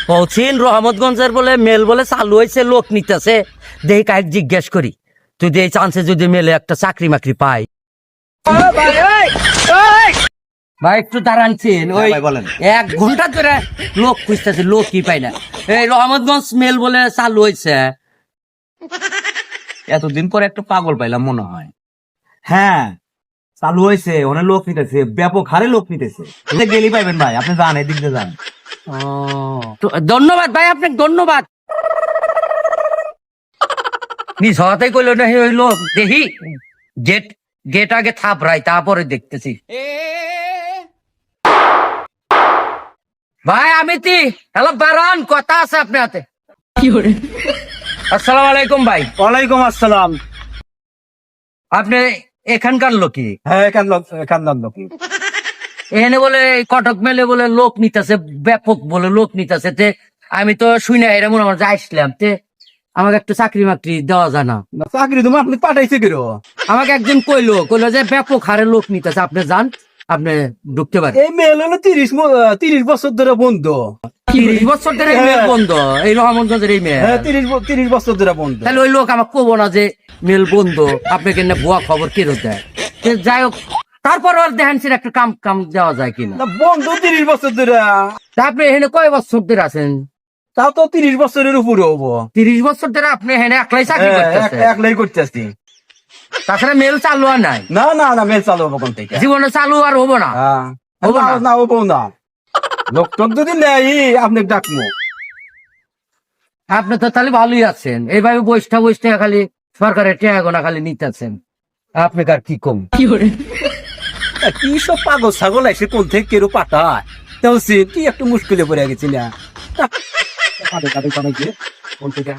পৌঁছিন রহমতগঞ্জের বলে মেল বলে চালু হয়েছে, লোক নিতেছে। দেখি কাজ জিজ্ঞেস করি, যদি এই চান্সে যদি মেলে একটা চাকরি মাকরি পাই। ভাই একটু দাঁড়ানছেন, ওই 1 ঘন্টা ধরে লোক খুঁজতেছে, লোক কি পাই না। এই রহমতগঞ্জ মেল বলে চালু হয়েছে। এতদিন পরে একটা পাগল পাইলাম মনে হয়। হ্যাঁ, চালু হয়েছে, অনেক লোক নিতেছে, ব্যাপক হারে লোক নিতেছে। গেলি পাইবেন ভাই, আপনি যান, এদিক দিয়ে যান। তো ধন্যবাদ ভাই, আপনাকে ধন্যবাদ। নিজ হওয়াতেই কইল না হইল, দেখি গেট গেট আগে থাপড়াই, তারপরে দেখতেছি। ভাই আমি হ্যালো বারান, কথা আছে আপনার হাতে। আসসালামু আলাইকুম ভাই। ওয়ালাইকুম আসসালাম। আপনি এখানকার লোকই? হ্যাঁ, এখানকার লোক। এখানে বলে কটক মেলে বলে লোক নিতেছে, ব্যাপক বলে লোক নিতেছে। তে আমি তো শুই না, এরা মনে আমার যাইছিলাম। তে আমাকে একটু চাকরি মাকরি দেওয়া যায় না? চাকরি তোমার আপনি পাঠাইছে কেন? আমাকে একজন কইলো যে ব্যাপক হারে লোক নিতেছে, আপনি যান, আপনি ঢুকতে পারেন। এই মেল হলো 30 বছর ধরে বন্ধ। 30 বছর ধরে এই মেল বন্ধ? এই রহমতগঞ্জের এই মেল? হ্যাঁ, 30 বছর ধরে বন্ধ। তাহলে ওই লোক আমাকে কবো না যে মেল বন্ধ, আপনাকে না ভুয়া খবর কেরো দেয়। যাই হোক, তারপর আর দেখেন সেটা একটা কাম দেওয়া যায় কিনা। বন্ধ 30 বছর ধরে। তা আপনি এখানে কয় বছর ধরে আছেন? তাও তো 30 বছরের উপরে হবো। 30 বছর ধরে আপনি এখানে একলাই চাকরি করতেছেন? একলাই করতেছি। তাছাড়া মেল চালু আর নাই? না না না, মেল চালু হবো কোন থেকে? জীবনে চালু আর হবো না? হবো না, হবো না। লোক টোক যদি নেই আপনি ডাকবো। আপনি তো তাহলে ভালোই আছেন, এইভাবে বৈষ্ঠা খালি সরকারের টেয়াগোনা খালি নিতেছেন। আপনি কার কি কম? কি সব পাগল ছাগল এসে কোন থেকে কেউ পাঠায়? কি একটু মুশকিলে পড়ে গেছি না। কোন থেকে